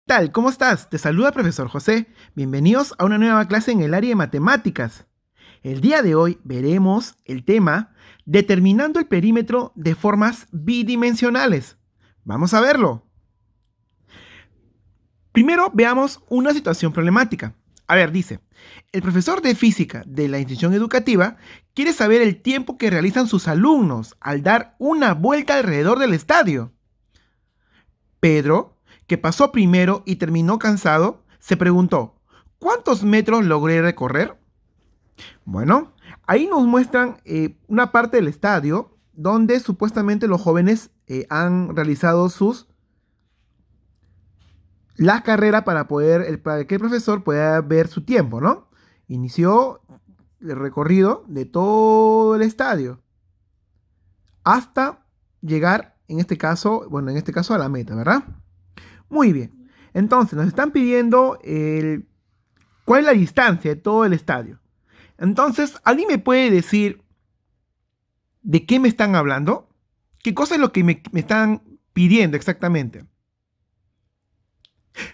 Tal? ¿Cómo estás? Te saluda profesor José. Bienvenidos a una nueva clase en el área de matemáticas. El día de hoy veremos el tema determinando el perímetro de formas bidimensionales. Vamos a verlo. Primero veamos una situación problemática. A ver, dice, el profesor de física de la institución educativa quiere saber el tiempo que realizan sus alumnos al dar una vuelta alrededor del estadio. Pedro, que pasó primero y terminó cansado, se preguntó, ¿cuántos metros logré recorrer? Bueno, ahí nos muestran una parte del estadio donde supuestamente los jóvenes han realizado la carrera para que el profesor pueda ver su tiempo, ¿no? Inició el recorrido de todo el estadio hasta llegar, en este caso a la meta, ¿verdad? Muy bien. Entonces, nos están pidiendo cuál es la distancia de todo el estadio. Entonces, ¿alguien me puede decir de qué me están hablando? ¿Qué cosa es lo que me están pidiendo exactamente?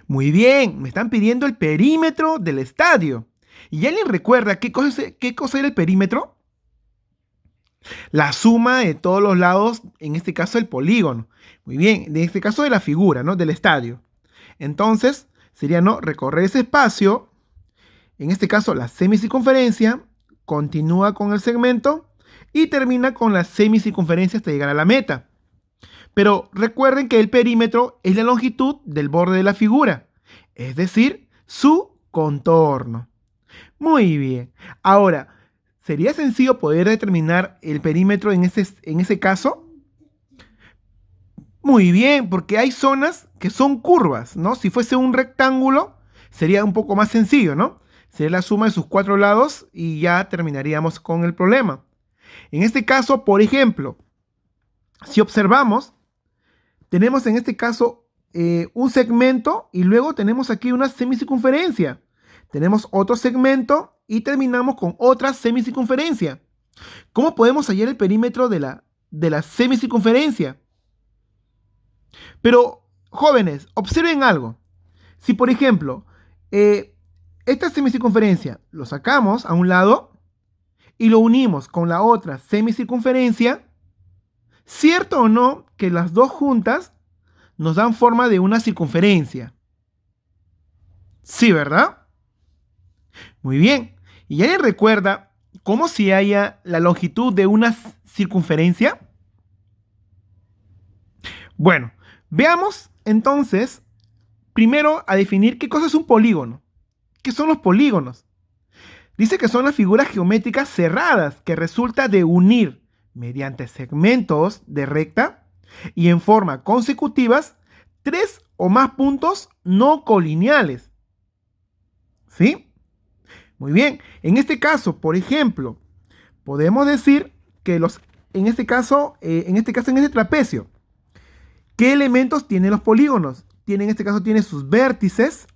Muy bien, me están pidiendo el perímetro del estadio. ¿Y alguien recuerda qué cosa era el perímetro? La suma de todos los lados, en este caso el polígono. Muy bien, en este caso de la figura, ¿no? Del estadio. Entonces, sería, ¿no? Recorrer ese espacio, en este caso la semicircunferencia, continúa con el segmento y termina con la semicircunferencia hasta llegar a la meta. Pero recuerden que el perímetro es la longitud del borde de la figura, es decir, su contorno. Muy bien. Ahora, ¿sería sencillo poder determinar el perímetro en ese caso? Muy bien, porque hay zonas que son curvas, ¿no? Si fuese un rectángulo, sería un poco más sencillo, ¿no? Sería la suma de sus cuatro lados y ya terminaríamos con el problema. En este caso, por ejemplo, si observamos, tenemos en este caso un segmento y luego tenemos aquí una semicircunferencia. Tenemos otro segmento y terminamos con otra semicircunferencia. ¿Cómo podemos hallar el perímetro de la semicircunferencia? Pero, jóvenes, observen algo. Si, por ejemplo, esta semicircunferencia lo sacamos a un lado y lo unimos con la otra semicircunferencia, ¿cierto o no que las dos juntas nos dan forma de una circunferencia? Sí, ¿verdad? Muy bien. ¿Y alguien recuerda cómo se halla la longitud de una circunferencia? Bueno, veamos entonces primero a definir qué cosa es un polígono. ¿Qué son los polígonos? Dice que son las figuras geométricas cerradas que resulta de unir mediante segmentos de recta y en forma consecutivas tres o más puntos no colineales. ¿Sí? Muy bien. En este caso, por ejemplo, podemos decir que en este trapecio, ¿qué elementos tienen los polígonos? En este caso tiene sus vértices,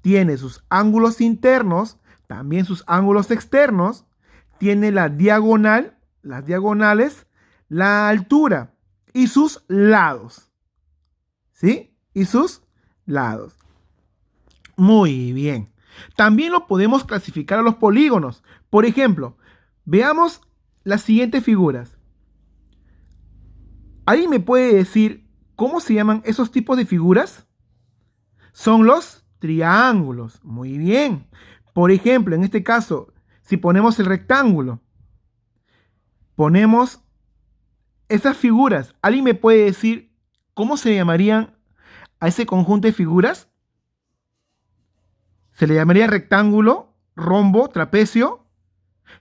tiene sus ángulos internos, también sus ángulos externos, tiene la diagonal, las diagonales, la altura y sus lados. ¿Sí? Y sus lados. Muy bien. También lo podemos clasificar a los polígonos. Por ejemplo, veamos las siguientes figuras. ¿Alguien me puede decir cómo se llaman esos tipos de figuras? Son los triángulos. Muy bien. Por ejemplo, en este caso, si ponemos el rectángulo, ponemos esas figuras. ¿Alguien me puede decir cómo se llamarían a ese conjunto de figuras? Se le llamaría rectángulo, rombo, trapecio.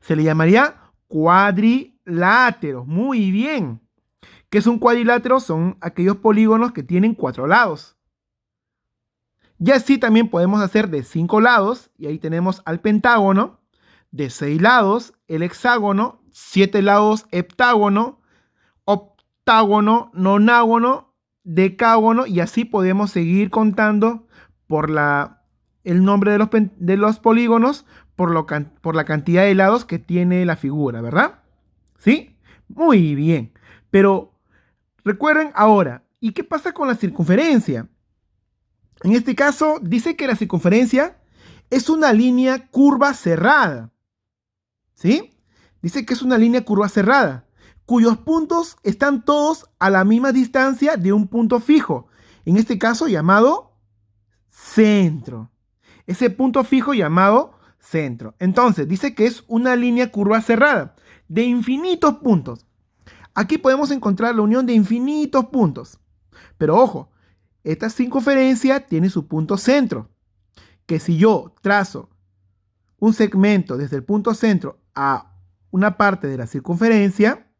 Se le llamaría cuadrilátero. Muy bien. ¿Qué es un cuadrilátero? Son aquellos polígonos que tienen cuatro lados. Y así también podemos hacer de 5 lados, y ahí tenemos al pentágono, de 6 lados, el hexágono, 7 lados, heptágono, octágono, nonágono, decágono, y así podemos seguir contando por el nombre de los polígonos, por la cantidad de lados que tiene la figura, ¿verdad? ¿Sí? Muy bien. Pero recuerden ahora, ¿y qué pasa con la circunferencia? En este caso, dice que la circunferencia es una línea curva cerrada. ¿Sí? Dice que es una línea curva cerrada, cuyos puntos están todos a la misma distancia de un punto fijo. En este caso, llamado centro. Ese punto fijo llamado centro. Entonces, dice que es una línea curva cerrada de infinitos puntos. Aquí podemos encontrar la unión de infinitos puntos. Pero ojo, esta circunferencia tiene su punto centro, que si yo trazo un segmento desde el punto centro a una parte de la circunferencia,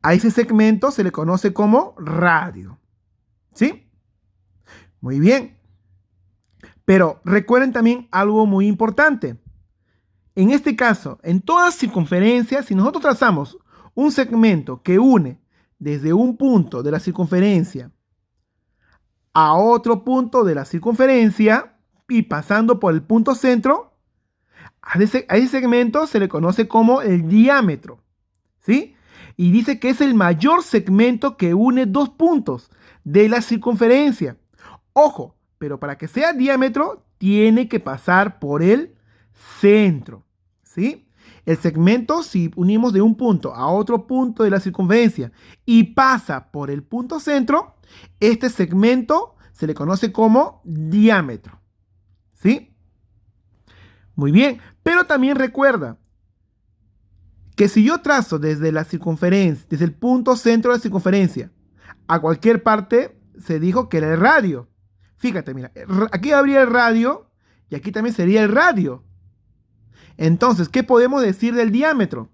a ese segmento se le conoce como radio. ¿Sí? Muy bien. Pero recuerden también algo muy importante. En este caso, en todas circunferencias, si nosotros trazamos un segmento que une desde un punto de la circunferencia a otro punto de la circunferencia y pasando por el punto centro, a ese segmento se le conoce como el diámetro, ¿sí? Y dice que es el mayor segmento que une dos puntos de la circunferencia. Ojo, pero para que sea diámetro tiene que pasar por el centro, ¿sí? El segmento, si unimos de un punto a otro punto de la circunferencia y pasa por el punto centro, este segmento se le conoce como diámetro, ¿sí? Muy bien, pero también recuerda que si yo trazo desde la circunferencia, desde el punto centro de la circunferencia a cualquier parte, se dijo que era el radio. Fíjate, mira, aquí habría el radio y aquí también sería el radio. Entonces, ¿qué podemos decir del diámetro?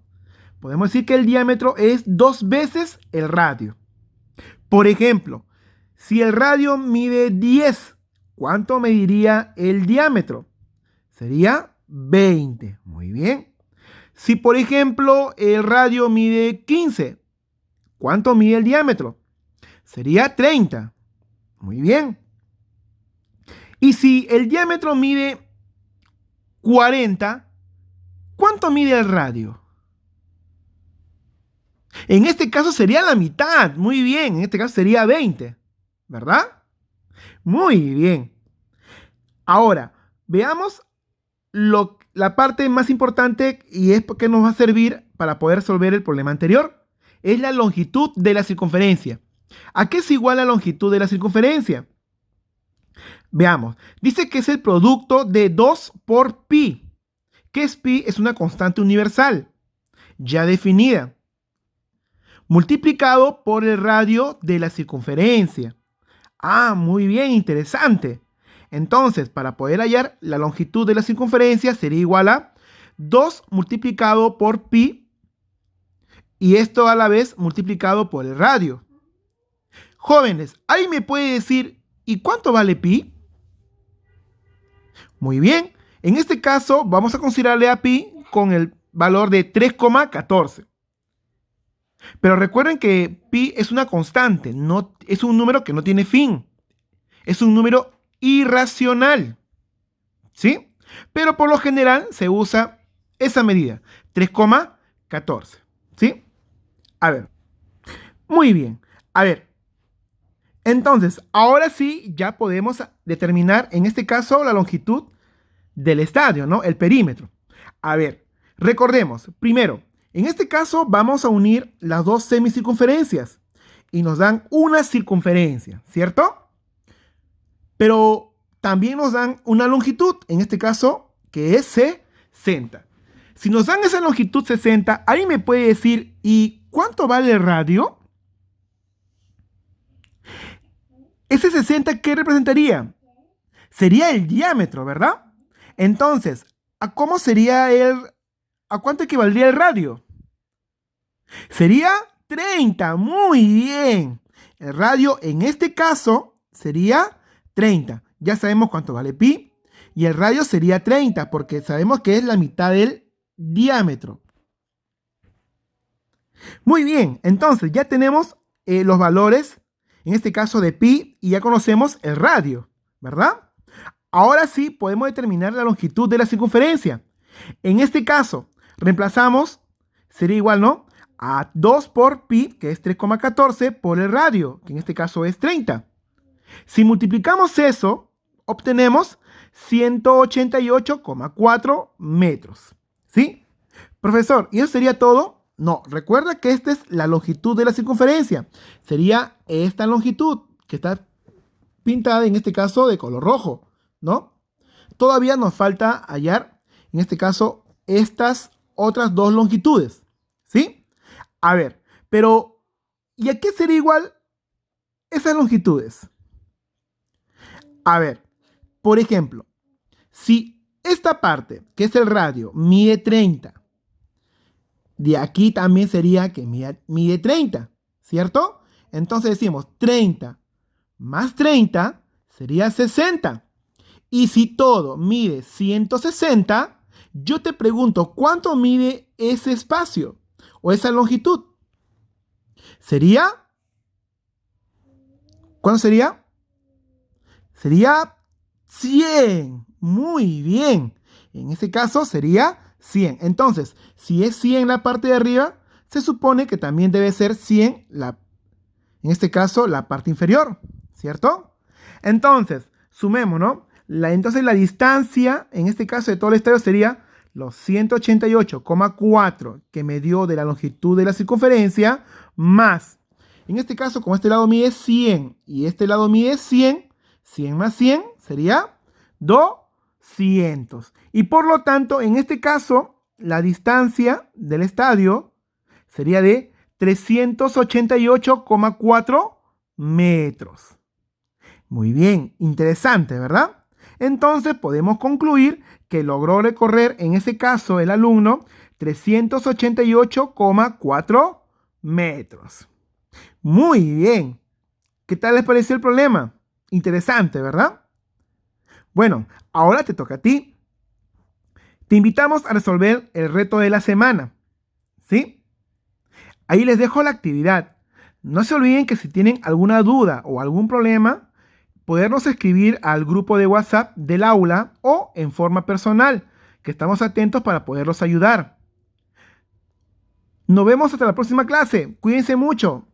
Podemos decir que el diámetro es 2 veces el radio. Por ejemplo, si el radio mide 10, ¿cuánto mediría el diámetro? Sería 20. Muy bien. Si, por ejemplo, el radio mide 15, ¿cuánto mide el diámetro? Sería 30. Muy bien. Y si el diámetro mide 40, ¿cuánto mide el radio? En este caso sería la mitad. Muy bien. En este caso sería 20. ¿Verdad? Muy bien. Ahora, veamos la parte más importante y es que nos va a servir para poder resolver el problema anterior. Es la longitud de la circunferencia. ¿A qué es igual la longitud de la circunferencia? Veamos. Dice que es el producto de 2 por pi. ¿Qué es pi? Es una constante universal, ya definida, multiplicado por el radio de la circunferencia. Ah, muy bien, interesante. Entonces, para poder hallar la longitud de la circunferencia sería igual a 2 multiplicado por pi y esto a la vez multiplicado por el radio. Jóvenes, ¿alguien me puede decir ¿y cuánto vale pi? Muy bien, en este caso vamos a considerarle a pi con el valor de 3,14. Pero recuerden que pi es una constante, no, es un número que no tiene fin. Es un número irracional, ¿sí? Pero por lo general se usa esa medida, 3,14, ¿sí? A ver, muy bien. A ver, entonces, ahora sí ya podemos determinar, en este caso, la longitud del estadio, ¿no? El perímetro. A ver, recordemos, primero, en este caso vamos a unir las dos semicircunferencias y nos dan una circunferencia, ¿cierto? Pero también nos dan una longitud, en este caso, que es 60. Si nos dan esa longitud 60, ¿alguien me puede decir, ¿y cuánto vale el radio? Ese 60, ¿qué representaría? Sería el diámetro, ¿verdad? Entonces, ¿a cuánto equivaldría el radio? Sería 30, muy bien. El radio en este caso sería 30. Ya sabemos cuánto vale pi. Y el radio sería 30 porque sabemos que es la mitad del diámetro. Muy bien, entonces ya tenemos los valores, en este caso de pi, y ya conocemos el radio, ¿verdad? Ahora sí podemos determinar la longitud de la circunferencia. En este caso, reemplazamos, sería igual, ¿no? A 2 por pi, que es 3,14, por el radio, que en este caso es 30. Si multiplicamos eso, obtenemos 188,4 metros. ¿Sí? Profesor, ¿y eso sería todo? No, recuerda que esta es la longitud de la circunferencia. Sería esta longitud que está pintada en este caso de color rojo, ¿no? Todavía nos falta hallar, en este caso, estas otras dos longitudes, ¿sí? A ver, pero ¿y a qué sería igual esas longitudes? A ver, por ejemplo, si esta parte, que es el radio, mide 30, de aquí también sería que mide 30, ¿cierto? Entonces decimos 30 más 30 sería 60. Y si todo mide 160, yo te pregunto, ¿cuánto mide ese espacio o esa longitud? ¿Sería? ¿Cuánto sería? Sería 100. Muy bien. En ese caso sería 100. Entonces, si es 100 la parte de arriba, se supone que también debe ser 100 en este caso, la parte inferior, ¿cierto? Entonces, sumemos, ¿no? Entonces la distancia, en este caso de todo el estadio, sería los 188,4 que me dio de la longitud de la circunferencia, más, en este caso, como este lado mide 100 y este lado mide 100, 100 más 100 sería 200. Y por lo tanto, en este caso, la distancia del estadio sería de 388,4 metros. Muy bien, interesante, ¿verdad? Entonces podemos concluir que logró recorrer, en ese caso, el alumno, 388,4 metros. Muy bien. ¿Qué tal les pareció el problema? Interesante, ¿verdad? Bueno, ahora te toca a ti. Te invitamos a resolver el reto de la semana. ¿Sí? Ahí les dejo la actividad. No se olviden que si tienen alguna duda o algún problema, podernos escribir al grupo de WhatsApp del aula o en forma personal, que estamos atentos para poderlos ayudar. Nos vemos hasta la próxima clase. Cuídense mucho.